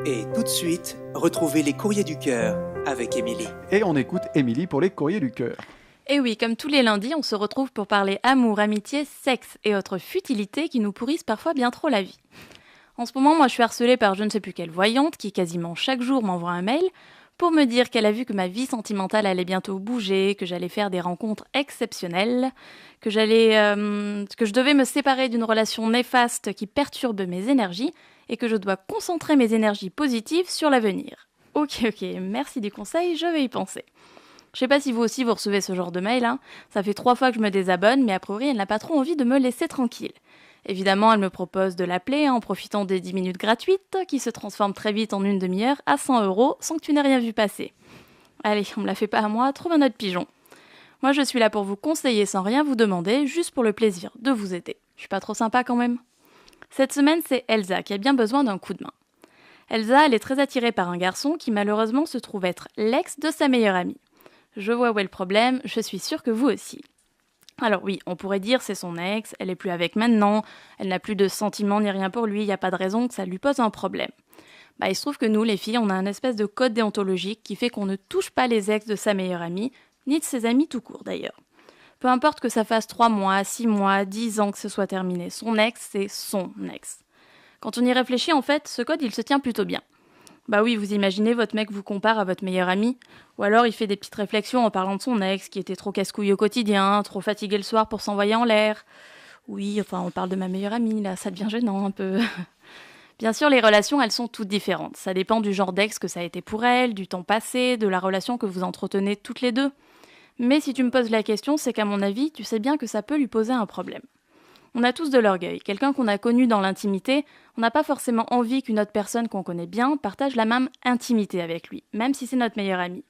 Et tout de suite, retrouvez les courriers du cœur avec Émilie. Et on écoute Émilie pour les courriers du cœur. Et oui, comme tous les lundis, on se retrouve pour parler amour, amitié, sexe et autres futilités qui nous pourrissent parfois bien trop la vie. En ce moment, moi je suis harcelée par je ne sais plus quelle voyante qui quasiment chaque jour m'envoie un mail pour me dire qu'elle a vu que ma vie sentimentale allait bientôt bouger, que j'allais faire des rencontres exceptionnelles, que je devais me séparer d'une relation néfaste qui perturbe mes énergies et que je dois concentrer mes énergies positives sur l'avenir. Ok, merci du conseil, je vais y penser. Je sais pas si vous aussi vous recevez ce genre de mail, hein. Ça fait 3 fois que je me désabonne, mais a priori elle n'a pas trop envie de me laisser tranquille. Évidemment, elle me propose de l'appeler en profitant des 10 minutes gratuites, qui se transforment très vite en une demi-heure à 100 € sans que tu n'aies rien vu passer. Allez, on me la fait pas à moi, trouve un autre pigeon. Moi je suis là pour vous conseiller sans rien vous demander, juste pour le plaisir de vous aider. Je suis pas trop sympa quand même. Cette semaine, c'est Elsa qui a bien besoin d'un coup de main. Elsa, elle est très attirée par un garçon qui malheureusement se trouve être l'ex de sa meilleure amie. Je vois où est le problème, je suis sûre que vous aussi. Alors oui, on pourrait dire c'est son ex, elle est plus avec maintenant, elle n'a plus de sentiments ni rien pour lui, il n'y a pas de raison que ça lui pose un problème. Il se trouve que nous, les filles, on a un espèce de code déontologique qui fait qu'on ne touche pas les ex de sa meilleure amie, ni de ses amis tout court d'ailleurs. Peu importe que ça fasse 3 mois, 6 mois, 10 ans que ce soit terminé, son ex, c'est son ex. Quand on y réfléchit, en fait, ce code, il se tient plutôt bien. Bah oui, vous imaginez, votre mec vous compare à votre meilleur ami, ou alors il fait des petites réflexions en parlant de son ex, qui était trop casse-couille au quotidien, trop fatigué le soir pour s'envoyer en l'air. Oui, enfin, on parle de ma meilleure amie, là, ça devient gênant un peu. Bien sûr, les relations, elles sont toutes différentes. Ça dépend du genre d'ex que ça a été pour elle, du temps passé, de la relation que vous entretenez toutes les deux. Mais si tu me poses la question, c'est qu'à mon avis, tu sais bien que ça peut lui poser un problème. On a tous de l'orgueil. Quelqu'un qu'on a connu dans l'intimité, on n'a pas forcément envie qu'une autre personne qu'on connaît bien partage la même intimité avec lui, même si c'est notre meilleur ami.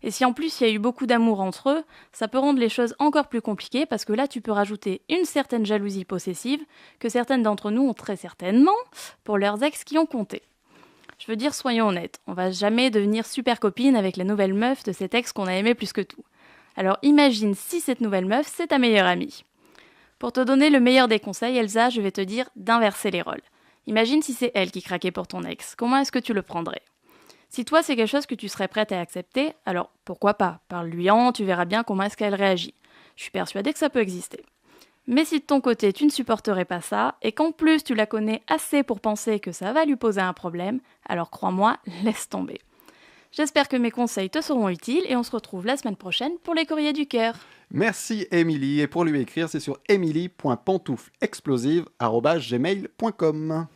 Et si en plus il y a eu beaucoup d'amour entre eux, ça peut rendre les choses encore plus compliquées parce que là tu peux rajouter une certaine jalousie possessive que certaines d'entre nous ont très certainement pour leurs ex qui ont compté. Je veux dire, soyons honnêtes, on va jamais devenir super copine avec la nouvelle meuf de cet ex qu'on a aimé plus que tout. Alors imagine si cette nouvelle meuf, c'est ta meilleure amie. Pour te donner le meilleur des conseils, Elsa, je vais te dire d'inverser les rôles. Imagine si c'est elle qui craquait pour ton ex. Comment est-ce que tu le prendrais ? Si toi, c'est quelque chose que tu serais prête à accepter, alors pourquoi pas ? Parle-lui-en, tu verras bien comment est-ce qu'elle réagit. Je suis persuadée que ça peut exister. Mais si de ton côté, tu ne supporterais pas ça, et qu'en plus tu la connais assez pour penser que ça va lui poser un problème, alors crois-moi, laisse tomber. J'espère que mes conseils te seront utiles et on se retrouve la semaine prochaine pour les courriers du cœur. Merci Émilie, et pour lui écrire, c'est sur emily.pantouflexplosive@gmail.com.